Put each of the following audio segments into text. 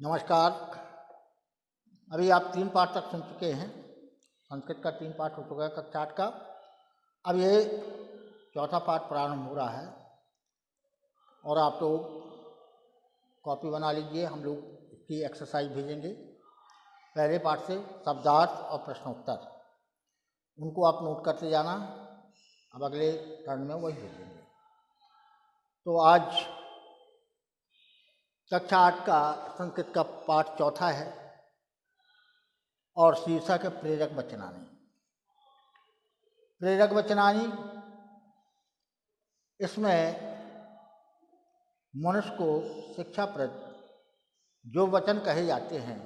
नमस्कार। अभी आप 3 पाठ तक सुन चुके हैं। संस्कृत का 3 पाठ हो चुका है कक्षा 8 का। अब ये चौथा पाठ प्रारंभ हो रहा है और आप लोग कॉपी बना लीजिए। हम लोग इसकी एक्सरसाइज भेजेंगे। पहले पाठ से शब्दार्थ और प्रश्नोत्तर उनको आप नोट करते जाना। अब अगले टर्न में वही भेजेंगे। तो आज कक्षा 8 का संस्कृत का पाठ चौथा है और शीर्षक है प्रेरक वचनानी। प्रेरक वचनानी इसमें मनुष्य को शिक्षाप्रद जो वचन कहे जाते हैं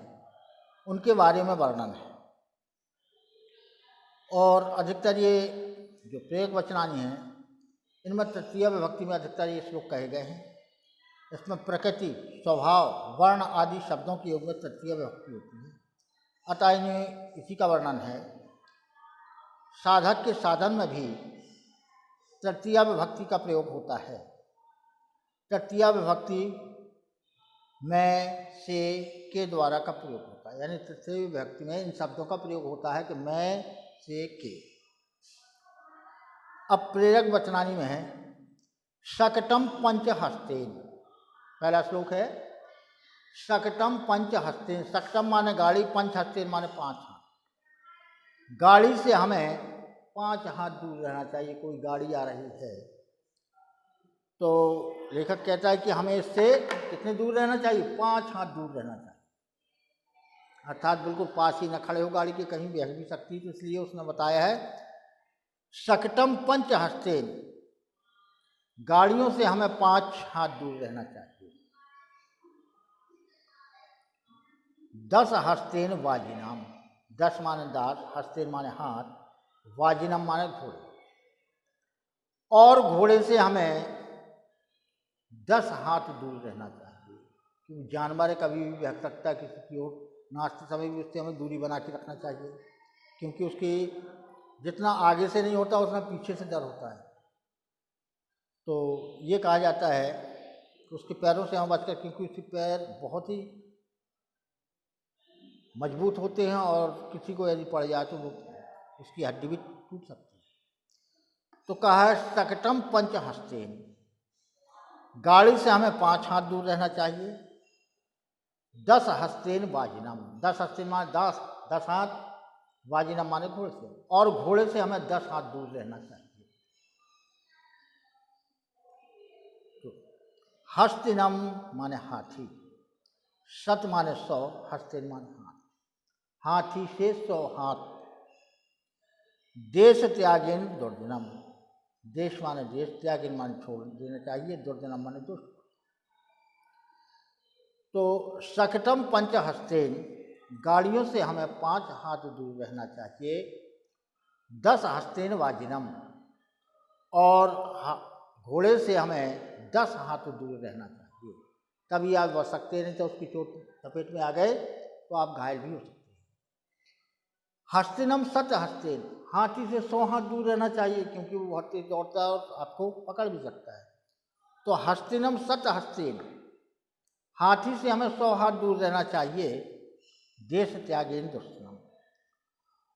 उनके बारे में वर्णन है। और अधिकतर ये जो प्रेरक वचनानी हैं इनमें तृतीय विभक्ति में अधिकतर ये श्लोक कहे गए हैं। इसमें प्रकृति, स्वभाव, वर्ण आदि शब्दों के योग में तृतीय विभक्ति होती है। अतः इन्हें इसी का वर्णन है। साधक के साधन में भी तृतीय विभक्ति का प्रयोग होता है। तृतीय विभक्ति मैं, से, के द्वारा का प्रयोग होता है। यानी तृतीय विभक्ति में इन शब्दों का प्रयोग होता है कि मैं, से, के। अब प्रेरक वचनानी में है शकटम पंचहस्तेन। पहला श्लोक है शकटम पंचहस्तेन। शकटम माने गाड़ी, पंचहस्तेन माने 5 हाथ। गाड़ी से हमें 5 हाथ दूर रहना चाहिए। कोई गाड़ी आ रही है तो लेखक कहता है कि हमें इससे कितने दूर रहना चाहिए? 5 हाथ दूर रहना चाहिए। अर्थात बिल्कुल पास ही न खड़े हो गाड़ी के, कहीं बह भी सकती। तो इसलिए उसने बताया है शकटम पंचहस्तेन, गाड़ियों से हमें 5 हाथ दूर रहना चाहिए। 10 हस्तेन वाजिनम। 10 माने दास, हस्तेन माने हाथ, वाजिनम माने घोड़े। और घोड़े से हमें 10 हाथ दूर रहना चाहिए। क्योंकि जानवर है, कभी भी बह सकता है किसी की ओर, नाचते समय भी उससे हमें दूरी बना के रखना चाहिए। क्योंकि उसकी जितना आगे से नहीं होता उतना पीछे से डर होता है। तो ये कहा जाता है कि उसके पैरों से हम बचकर, क्योंकि उसके पैर बहुत ही मजबूत होते हैं और किसी को यदि पड़ जाए तो वो उसकी हड्डी भी टूट सकती है। तो कहा है शकटम पंचहस्तेन, गाड़ी से हमें 5 हाथ दूर रहना चाहिए। 10 हस्तेन वाजिनम। 10 हस्तेन माने 10 हाथ, वाजिनम माने घोड़े से। और घोड़े से हमें 10 हाथ दूर रहना चाहिए। तो हस्तिनम माने हाथी, शत माने 100, हस्तेन माने हाथ। हाथी से 100 हाथ। देश त्यागेन दुर्जनम। देश माने देश, त्यागेन माने छोड़ देना चाहिए, दुर्जनम माने दुष्ट। तो शकटम पंचहस्तेन, गाड़ियों से हमें 5 हाथ दूर रहना चाहिए। 10 हस्तेन वाजिनम, और घोड़े से हमें 10 हाथ दूर रहना चाहिए। तभी आप बच सकते, नहीं तो उसकी चोट चपेट में आ गए तो आप घायल भी हो सकते हैं। हस्तिनम 7 हस्तेन, हाथी से 100 हाथ दूर रहना चाहिए, क्योंकि वो बहुत तेज दौड़ता है और आपको पकड़ भी सकता है। तो हस्तिनम 7 हस्तेन, हाथी से हमें 100 हाथ दूर रहना चाहिए। देश त्यागेन दुष्टनम,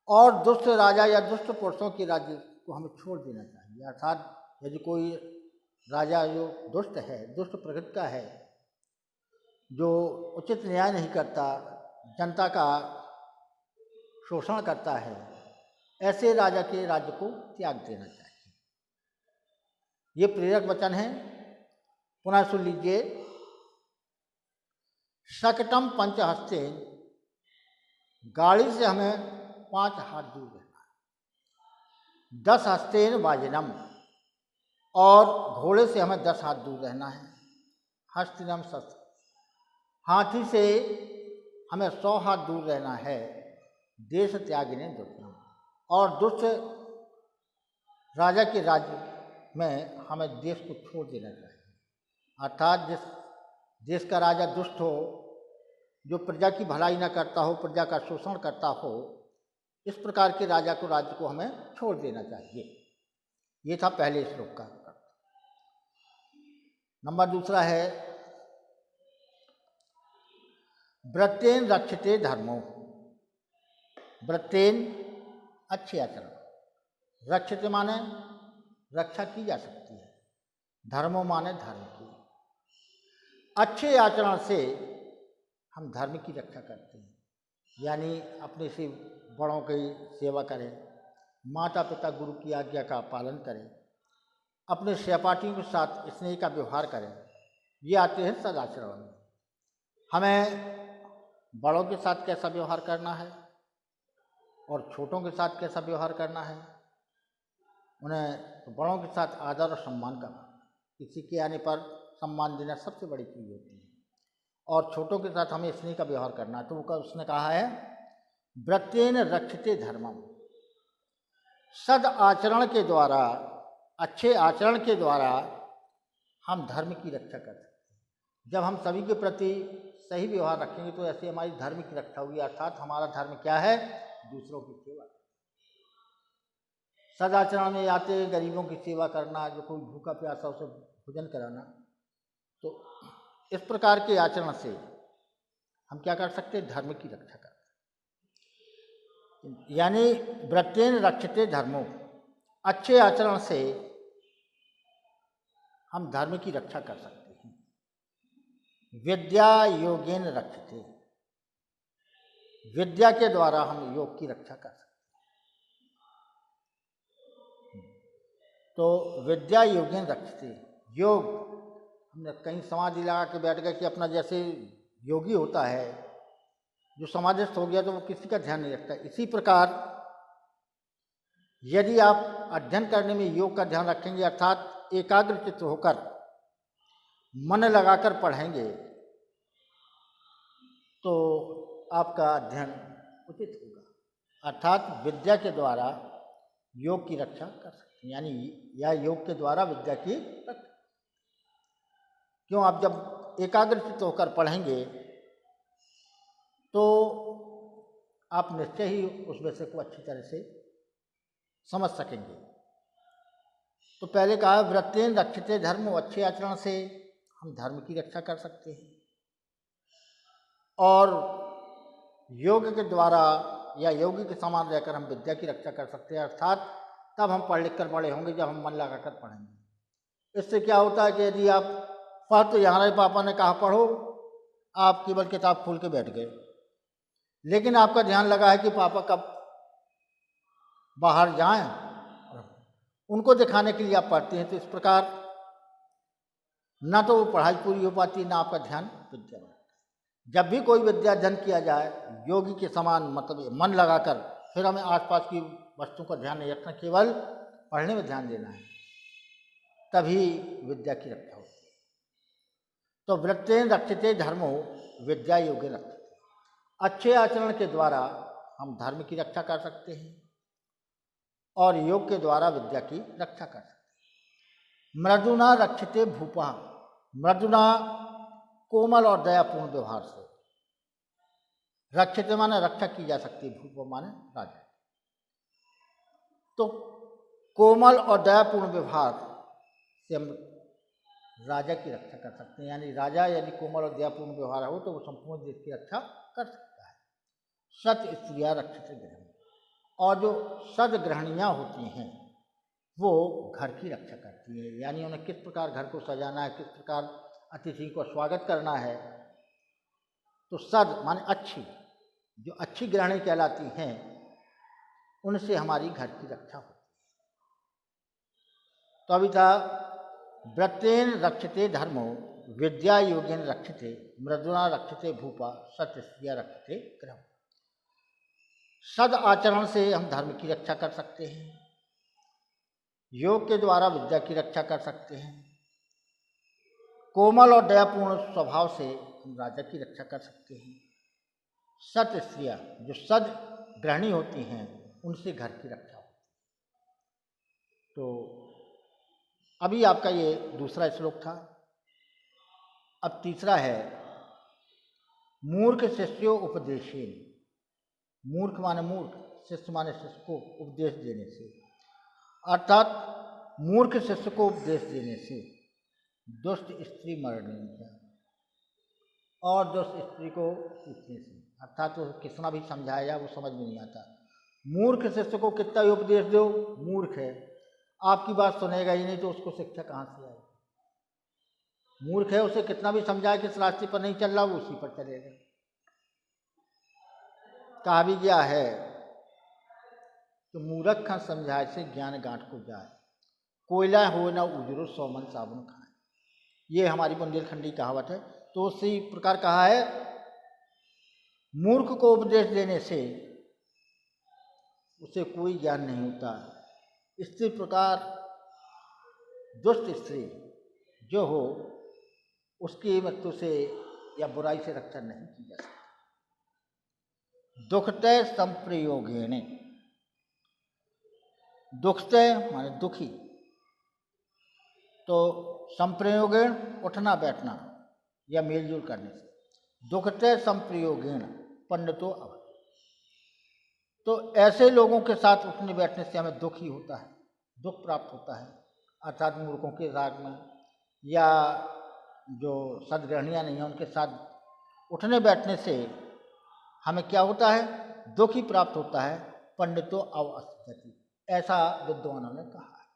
और दुष्ट राजा या दुष्ट पुरुषों के राज्य को हमें छोड़ देना चाहिए। अर्थात यदि कोई राजा जो दुष्ट है, दुष्ट प्रकृति का है, जो उचित न्याय नहीं करता, जनता का शोषण करता है, ऐसे राजा के राज्य को त्याग देना चाहिए। ये प्रेरक वचन है। पुनः सुन लीजिए। शकटम पंचहस्तेन, गाड़ी से हमें 5 हाथ दूर रहना है। 10 हस्तेन वाजिनम, और घोड़े से हमें 10 हाथ दूर रहना है। हस्तिनम 7, हाथी से हमें 100 हाथ दूर रहना है। देश त्यागने दुष्टनम, और दुष्ट राजा के राज्य में हमें देश को छोड़ देना चाहिए। अर्थात जिस देश का राजा दुष्ट हो, जो प्रजा की भलाई न करता हो, प्रजा का शोषण करता हो, इस प्रकार के राजा को राज्य को हमें छोड़ देना चाहिए। ये था पहले श्लोक का। नंबर दूसरा है व्रतेन रक्षते धर्मो। व्रतेन अच्छे आचरण, रक्षते माने रक्षा की जा सकती है, धर्मो माने धर्म की। अच्छे आचरण से हम धर्म की रक्षा करते हैं, यानी अपने से बड़ों की सेवा करें, माता पिता गुरु की आज्ञा का पालन करें, अपने सहपाठियों के साथ स्नेह का व्यवहार करें, ये आते हैं सदाचरण में। हमें बड़ों के साथ कैसा व्यवहार करना है और छोटों के साथ कैसा व्यवहार करना है। उन्हें बड़ों के साथ आदर और सम्मान करना, किसी के आने पर सम्मान देना सबसे बड़ी चीज़ होती है, और छोटों के साथ हमें स्नेह का व्यवहार करना। तो उसने कहा है व्रतेन रक्षते धर्मम। सद आचरण के द्वारा, अच्छे आचरण के द्वारा हम धर्म की रक्षा कर सकते हैं। जब हम सभी के प्रति सही व्यवहार रखेंगे तो ऐसे हमारी धर्म की रक्षा होगी, अर्थात हमारा धर्म क्या है, दूसरों की सेवा। सदाचरण में आते गरीबों की सेवा करना, जो कोई भूखा प्यासा उसे भोजन कराना। तो इस प्रकार के आचरण से हम क्या कर सकते हैं, धर्म की रक्षा कर सकते हैं। यानी व्रतेन रक्षते धर्मो, अच्छे आचरण से हम धर्म की रक्षा कर सकते हैं। विद्या योगेन रक्षते, विद्या के द्वारा हम योग की रक्षा कर सकते हैं। तो विद्या योगेन रक्षते, योग, हमने कहीं समाधि लगा के बैठ गए कि अपना जैसे योगी होता है, जो समाधिस्थ हो गया तो वो किसी का ध्यान नहीं रखता। इसी प्रकार यदि आप अध्ययन करने में योग का ध्यान रखेंगे, अर्थात एकाग्रचित्त होकर मन लगाकर पढ़ेंगे, तो आपका अध्ययन उचित होगा। अर्थात विद्या के द्वारा योग की रक्षा कर सकते हैं, यानी या योग के द्वारा विद्या की रक्षा। क्यों, आप जब एकाग्रचित्त होकर पढ़ेंगे तो आप निश्चय ही उस विषय को अच्छी तरह से समझ सकेंगे। तो पहले कहा व्रतेन रक्षते धर्म, अच्छे आचरण से हम धर्म की रक्षा कर सकते हैं, और योग के द्वारा या योगी के समान रहकर हम विद्या की रक्षा कर सकते हैं। अर्थात तब हम पढ़ लिख कर बड़े होंगे जब हम मन लगाकर पढ़ेंगे। इससे क्या होता है कि यदि आप पढ़ तो यहाँ रहे, पापा ने कहा पढ़ो, आप केवल किताब खोल के बैठ गए, लेकिन आपका ध्यान लगा है कि पापा कब बाहर जाएं, उनको दिखाने के लिए आप पढ़ते हैं। तो इस प्रकार ना तो वो पढ़ाई पूरी हो पाती, ना आपका ध्यान विद्या में। जब भी कोई विद्या अध्ययन किया जाए योगी के समान, मतलब मन लगाकर, फिर हमें आसपास की वस्तुओं का ध्यान नहीं रखना, केवल पढ़ने में ध्यान देना है, तभी विद्या की रक्षा होती है। तो व्रतेन रक्षते धर्मो विद्या योगे रक्षते, अच्छे आचरण के द्वारा हम धर्म की रक्षा कर सकते हैं और योग के द्वारा विद्या की रक्षा कर सकते हैं। मृदुना रक्षते भूपा, मृदुना कोमल और दयापूर्ण व्यवहार से, रक्षते माने रक्षा की जा सकती है, भूप माने राजा। तो कोमल और दयापूर्ण व्यवहार से हम राजा की रक्षा कर सकते हैं, यानी राजा यदि कोमल और दयापूर्ण व्यवहार हो तो वो संपूर्ण देश की रक्षा कर सकता है। सत स्त्रियाँ रक्षते गृह, और जो सद गृहणियाँ होती हैं वो घर की रक्षा करती हैं, यानी उन्हें किस प्रकार घर को सजाना है, किस प्रकार अतिथि को स्वागत करना है। तो सद माने अच्छी, जो अच्छी गृहिणी कहलाती हैं उनसे हमारी घर की रक्षा होती है। तो अभी था व्रतेन रक्षते धर्मो विद्या योगेन रक्षते मृदुना रक्षते भूपा सत्य रक्षते गृह। सद आचरण से हम धर्म की रक्षा कर सकते हैं, योग के द्वारा विद्या की रक्षा कर सकते हैं, कोमल और दयापूर्ण स्वभाव से हम राजा की रक्षा कर सकते हैं, सत स्त्रियाँ जो सद गृहिणी होती हैं उनसे घर की रक्षा होती है। तो अभी आपका ये दूसरा श्लोक था। अब तीसरा है मूर्ख शिष्यो उपदेशेन, मूर्ख माने मूर्ख, शिष्य माने शिष्य को उपदेश देने से, अर्थात मूर्ख शिष्य को उपदेश देने से दुष्ट स्त्री मरणीय। और दुष्ट स्त्री को पूछने से, अर्थात तो कितना भी समझाया वो समझ में नहीं आता। मूर्ख शिष्य को कितना ही उपदेश दो, मूर्ख है, आपकी बात सुनेगा ही नहीं, तो उसको शिक्षा कहाँ से आएगी। मूर्ख है, उसे कितना भी समझाए कि इस रास्ते पर नहीं चल रहा, वो उसी पर चलेगा। कहा भी गया है तो मूर्ख समझाए से ज्ञान गांठ को जाए, कोयला हो ना उजरो 100 मन साबुन खाए। ये हमारी बुंदेलखंडी कहावत है। तो उसी प्रकार कहा है, मूर्ख को उपदेश देने से उसे कोई ज्ञान नहीं होता। इसी प्रकार दुष्ट स्त्री जो हो उसकी मृत्यु से या बुराई से रक्षा नहीं की जा सकती। दुखते संप्रयोगेण, दुखते माने दुखी, तो संप्रयोगेण उठना बैठना या मेलजोल करने से, दुखते संप्रयोगेण पंडितो अवध। तो ऐसे लोगों के साथ उठने बैठने से हमें दुख ही होता है, दुख प्राप्त होता है। अर्थात मूर्खों के साथ में या जो सद्ग्रहणियाँ नहीं हैं उनके साथ उठने बैठने से हमें क्या होता है, दुख ही प्राप्त होता है। पंडितो अवस्थति, ऐसा विद्वानों ने कहा है।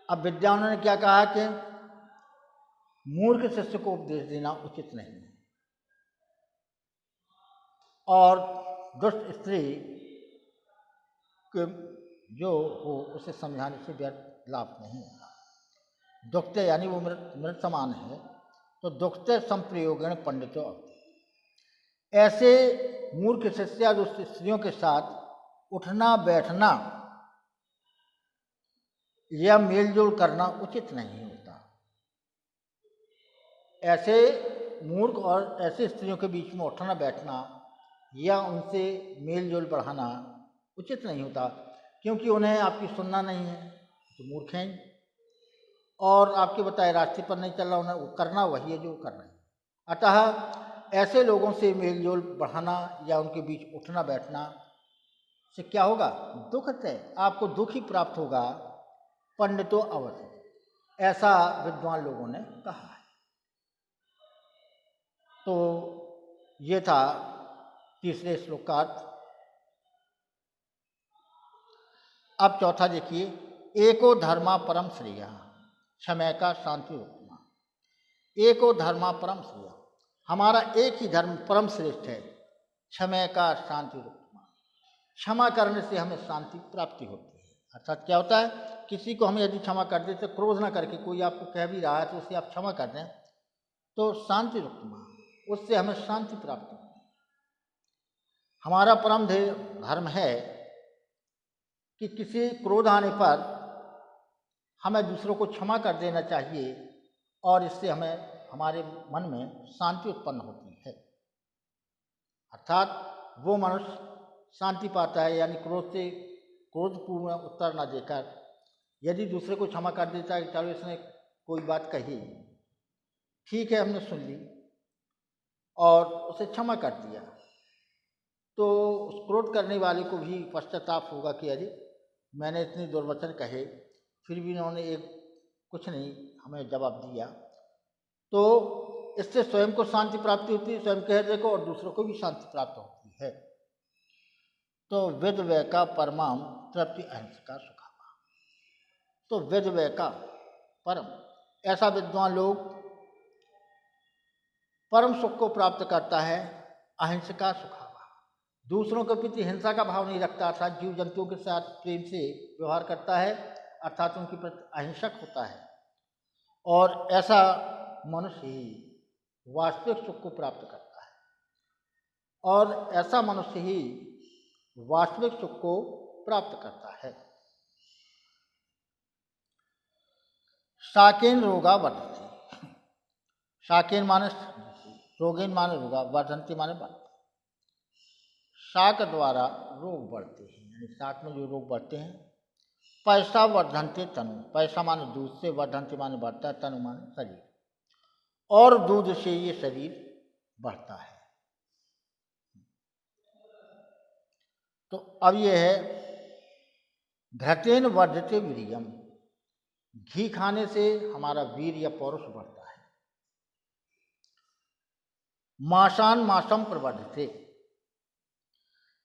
अब विद्वानों ने क्या कहा कि मूर्ख शिष्य को उपदेश देना उचित नहीं है और दुष्ट स्त्री के जो हो उसे समझाने से व्यर्थ लाभ नहीं होता। दुखते यानी वो मृत समान है, तो दुखते संप्रयोगेण पंडितो अवति। ऐसे मूर्ख शिष्य या दुष्ट स्त्रियों के साथ उठना बैठना या मेलजोल करना उचित नहीं होता। ऐसे मूर्ख और ऐसे स्त्रियों के बीच में उठना बैठना या उनसे मेलजोल बढ़ाना उचित नहीं होता, क्योंकि उन्हें आपकी सुनना नहीं है, तो मूर्ख हैं, और आपके बताए रास्ते पर नहीं चल रहा, उन्हें करना वही है जो कर रहे हैं। अतः ऐसे लोगों से मेलजोल बढ़ाना या उनके बीच उठना बैठना से क्या होगा, दुख है, आपको दुख ही प्राप्त होगा। पंडितो अवधि, ऐसा विद्वान लोगों ने कहा है। तो ये था तीसरे श्लोक का अर्थ। अब चौथा देखिए, एको धर्मा परम श्रेय क्षमय का शांति उत्तमा। एको धर्मा परम श्रेय, हमारा एक ही धर्म परम श्रेष्ठ है। क्षमय का शांति उत्तमा, क्षमा करने से हमें शांति प्राप्ति होती है। अर्थात क्या होता है, किसी को हम यदि क्षमा कर देते, क्रोध ना करके, कोई आपको कह भी रहा है तो उसे आप क्षमा कर दें, तो शांति उत्तमा, उससे हमें शांति प्राप्त होती है। हमारा परम धर्म है कि किसी क्रोध आने पर हमें दूसरों को क्षमा कर देना चाहिए और इससे हमें हमारे मन में शांति उत्पन्न होती है। अर्थात वो मनुष्य शांति पाता है, यानी क्रोधपूर्ण उत्तर न देकर यदि दूसरे को क्षमा कर देता है कि चलो इसने कोई बात कही, ठीक है, हमने सुन ली और उसे क्षमा कर दिया, तो उस क्रोध करने वाले को भी पश्चाताप होगा कि अरे मैंने इतने दुर्वचन कहे, फिर भी इन्होंने कुछ नहीं हमें जवाब दिया। तो इससे स्वयं को शांति प्राप्ति होती है, स्वयं के हृदय को, और दूसरों को भी शांति प्राप्त होती है। तो वेद व्यय का परमाम तृप्ति अहिंसा का सुखावा। तो वेद व्यय का परम, ऐसा विद्वान लोग परम सुख को प्राप्त करता है। अहिंसा का सुखावा, दूसरों के प्रति हिंसा का भाव नहीं रखता, अर्थात जीव जंतुओं के साथ प्रेम से व्यवहार करता है, अर्थात उनके प्रति अहिंसक होता है। और ऐसा मनुष्य ही वास्तविक सुख को प्राप्त करता है, और ऐसा मनुष्य ही वास्तविक सुख को प्राप्त करता है। शाकेन रोगा वर्धन्ति, शाकेन माने रोगेन माने रोगा, वर्धन्ति माने बढ़ते। शाक द्वारा रोग बढ़ते हैं, यानी शाक में जो रोग बढ़ते हैं। पैसा वर्धन्ते तनु, पैसा माने दूध से, वर्धन्ते माने बढ़ता है, तनु माने शरीर, और दूध से ये शरीर बढ़ता है। तो अब ये है घृतेन वर्धते वीर्यम, घी खाने से हमारा वीर या पौरुष बढ़ता है। मांसान मांसम प्रवर्धते,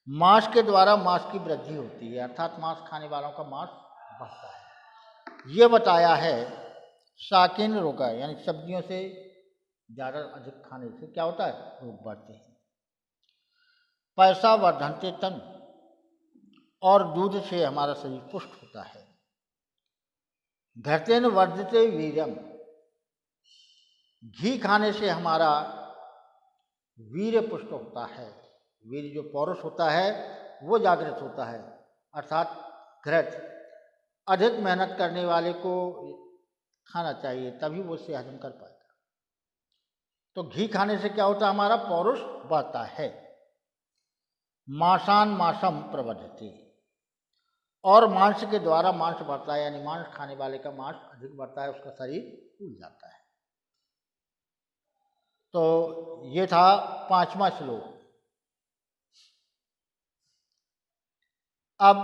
मांस के द्वारा मांस की वृद्धि होती है, अर्थात मांस खाने वालों का मांस बढ़ता है। ये बताया है शाकीन रोगा, यानी सब्जियों से ज़्यादा अधिक खाने से क्या होता है, रोग बढ़ते हैं। पैसा वर्धनते तन, और दूध से हमारा शरीर पुष्ट होता है। घृतेन वर्धते वीर्यम, घी खाने से हमारा वीर्य पुष्ट होता है। वीर्य जो पौरुष होता है वो जागृत होता है, अर्थात घृत अधिक मेहनत करने वाले को खाना चाहिए, तभी वो उसे हजम कर पाएगा। तो घी खाने से क्या होता है, हमारा पौरुष बढ़ता है। मांसान मांसम प्रवर्धते, और मांस के द्वारा मांस बढ़ता है, यानी मांस खाने वाले का मांस अधिक बढ़ता है, उसका शरीर फूल जाता है। तो ये था 5वां श्लोक। अब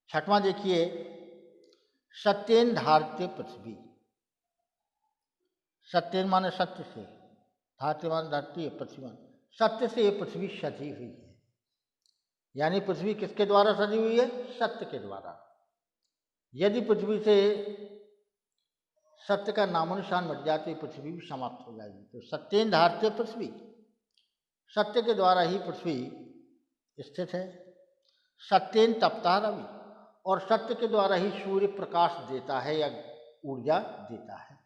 6वां देखिए, सत्येन धारते पृथ्वी। सत्येन माने सत्य से, धारते माने धरती है, पृथ्वी माने सत्य से ये पृथ्वी सजी हुई है। यानी पृथ्वी किसके द्वारा सजी हुई है, सत्य के द्वारा। यदि पृथ्वी से सत्य का नामो निशान मिट जाए तो ये पृथ्वी भी समाप्त हो जाएगी। तो सत्येन धारते पृथ्वी, सत्य के द्वारा ही पृथ्वी स्थित है। सत्येन तपता रवि, और सत्य के द्वारा ही सूर्य प्रकाश देता है या ऊर्जा देता है।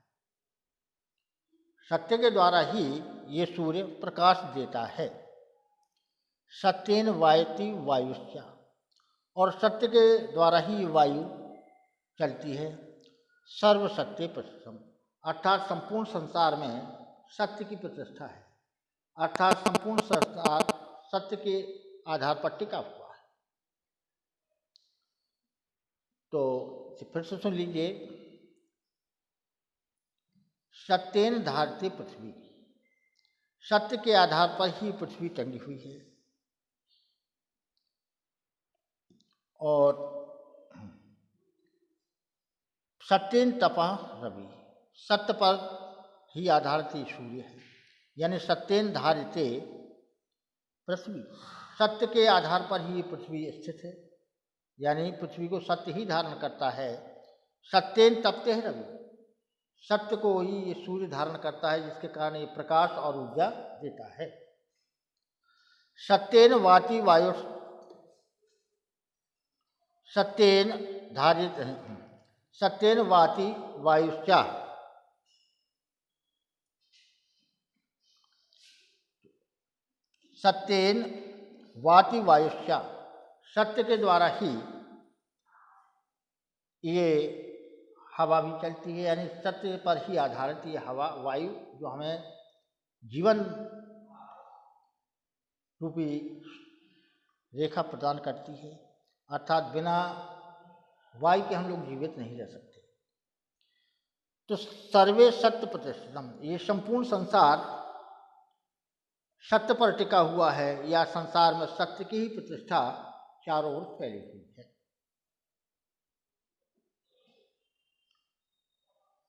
सत्य के द्वारा ही ये सूर्य प्रकाश देता है। सत्येन वायति वायुश्च, और सत्य के द्वारा ही वायु चलती है। सर्व सत्य प्रतिष्ठम, अर्थात संपूर्ण संसार में सत्य की प्रतिष्ठा है, अर्थात संपूर्ण संसार सत्य के आधार पर टिका हुआ है। तो फिर से सुन लीजिए, सत्येन धारते पृथ्वी, सत्य के आधार पर ही पृथ्वी टंगी हुई है। और सत्येन तपा रवि, सत्य पर ही आधारित सूर्य है। यानी सत्येन धारिते पृथ्वी, सत्य के आधार पर ही पृथ्वी स्थित है, यानी पृथ्वी को सत्य ही धारण करता है। सत्येन तपते है रवि, सत्य को ही ये सूर्य धारण करता है, जिसके कारण ये प्रकाश और ऊर्जा देता है। सत्येन वाति वायु, सत्येन धारित, सत्येन वाति वायुश्च, सत्येन वाति वायुश्च, सत्य के द्वारा ही ये हवा भी चलती है, यानी सत्य पर ही आधारित ये हवा वायु जो हमें जीवन रूपी रेखा प्रदान करती है, अर्थात बिना वायु के हम लोग जीवित नहीं रह सकते। तो सर्वे सत्य प्रतिष्ठितम, ये संपूर्ण संसार सत्य पर टिका हुआ है, या संसार में सत्य की ही प्रतिष्ठा चारों ओर फैली हुई है।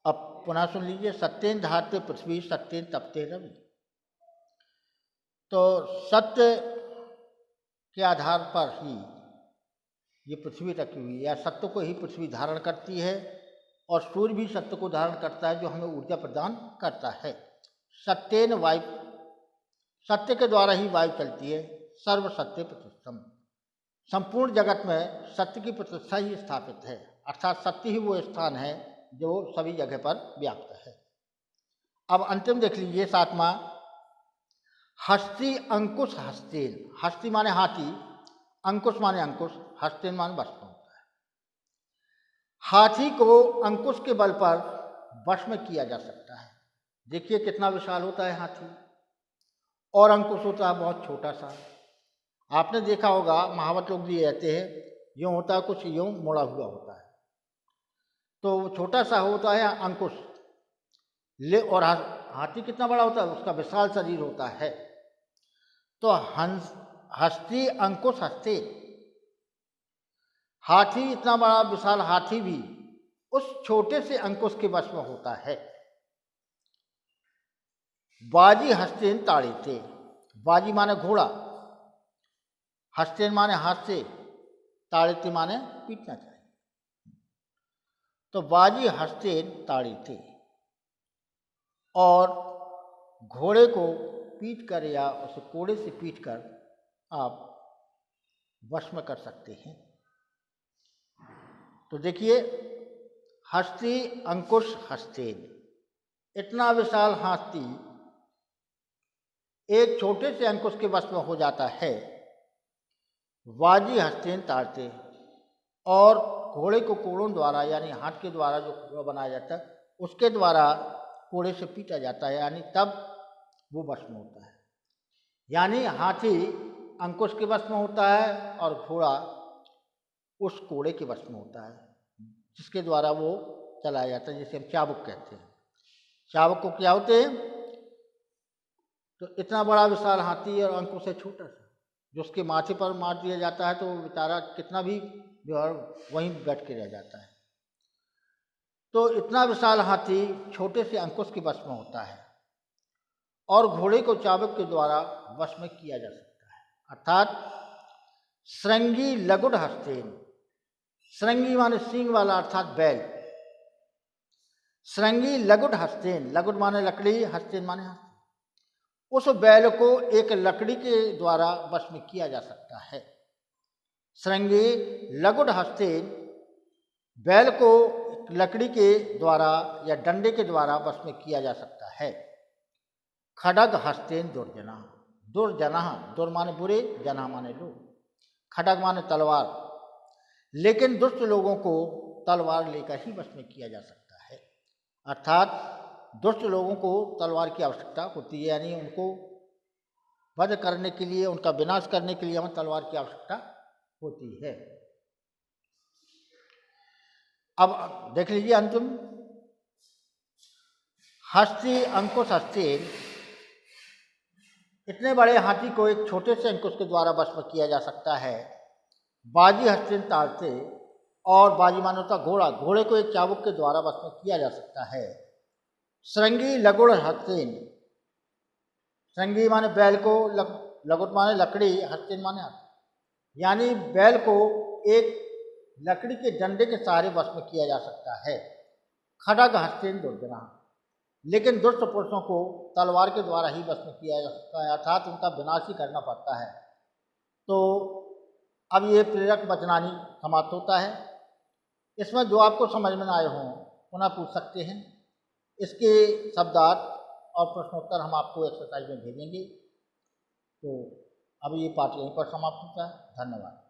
अब पुनः सुन लीजिए, सत्येन धारते पृथ्वी सत्येन तपते रवि। तो सत्य के आधार पर ही ये पृथ्वी रखी हुई है, या सत्य को ही पृथ्वी धारण करती है, और सूर्य भी सत्य को धारण करता है, जो हमें ऊर्जा प्रदान करता है। सत्येन वायु, सत्य के द्वारा ही वायु चलती है। सर्व सत्य प्रतिष्ठम, संपूर्ण जगत में सत्य की प्रतिष्ठा ही स्थापित है, अर्थात सत्य ही वो स्थान है जो सभी जगह पर व्याप्त है। अब अंतिम देख लीजिए 7वां, हस्ती अंकुश हस्तेन, हस्ती माने हाथी, अंकुश माने अंकुश, हस्तेन माने वश में होता है। हाथी को अंकुश के बल पर वश में किया जा सकता है। देखिए कितना विशाल होता है हाथी, और अंकुश होता है बहुत छोटा सा। आपने देखा होगा महावत लोग भी रहते हैं, यूँ होता है, कुछ यूँ मुड़ा हुआ होता है, तो छोटा सा होता है अंकुश ले, और हाथी कितना बड़ा होता है, उसका विशाल शरीर होता है। तो हस्ती अंकुश हस्ते, हाथी इतना बड़ा विशाल हाथी भी उस छोटे से अंकुश के वश में होता है। बाजी हस्तेन ताड़िते। बाजी माने घोड़ा, हस्तेन माने हाथ से, ताड़िते माने पीटना चाहिए। तो बाजी हस्तेन ताड़िते, और घोड़े को पीट कर या उसे कोड़े से पीट कर आप वश में कर सकते हैं। तो देखिए, हस्ती अंकुश हस्तेन, इतना विशाल हाथी एक छोटे से अंकुश के वश में हो जाता है। बाजी हस्तेन ताड़ते, और घोड़े को कोड़ों द्वारा यानी हाथ के द्वारा जो घोड़ा बनाया जाता है उसके द्वारा कोड़े से पीटा जाता है, यानी तब वो वश में होता है। यानी हाथी अंकुश के वश में होता है और घोड़ा उस कोड़े के वश में होता है जिसके द्वारा वो चलाया जाता है, जिसे हम चाबुक कहते हैं। चाबुक को क्या होते हैं? तो इतना बड़ा विशाल हाथी और अंकुश से छोटा सा, जो उसके माथे पर मार दिया जाता है तो वो बेचारा कितना भी वहीं बैठ के रह जाता है। तो इतना विशाल हाथी छोटे से अंकुश के वश में होता है और घोड़े को चाबुक के द्वारा वश में किया जा सकता है। अर्थात श्रृंगी लगुड हस्तेन, श्रृंगी माने सींग वाला अर्थात बैल, श्रृंगी लगुड हस्तेन, लगुड माने लकड़ी, हस्तेन माने हस्त, उस बैल को एक लकड़ी के द्वारा वश में किया जा सकता है। श्रृंगी लगुड हस्तेन, बैल को लकड़ी के द्वारा या डंडे के द्वारा वश में किया जा सकता है। खडग हस्तेन दुर्जना, दुर्जना, दुर माने बुरे, जना माने लोग, खडग माने तलवार, लेकिन दुष्ट लोगों को तलवार लेकर ही वश में किया जा सकता है। अर्थात दुष्ट लोगों को तलवार की आवश्यकता होती है, यानी उनको वध करने के लिए, उनका विनाश करने के लिए हमें तलवार की आवश्यकता होती है। अब देख लीजिए अंतिम, हस्ती अंकुश हस्तेन, इतने बड़े हाथी को एक छोटे से अंकुश के द्वारा वश में किया जा सकता है। बाजी हस्तेन ताड़ते, और बाजी माने होता घोड़ा, घोड़े को एक चाबुक के द्वारा वश में किया जा सकता है। श्रृंगी लगुड़ हस्तेन, श्रृंगी माने बैल को, लगुड़ माने लकड़ी, हस्तेन माने हाथ, यानी बैल को एक लकड़ी के डंडे के सहारे वश में किया जा सकता है। खडग हस्तेन दुर्जना, लेकिन दुष्ट पुरुषों को तलवार के द्वारा ही वश में किया जा सकता है, अर्थात उनका विनाश ही करना पड़ता है। तो अब ये प्रेरक वचनानी समाप्त होता है। इसमें जो आपको समझ में आए हों पुनः पूछ सकते हैं। इसके शब्दार्थ और प्रश्नोत्तर हम आपको एक्सरसाइज में भेजेंगे। तो अब ये पाठ यहीं पर समाप्त होता है। धन्यवाद।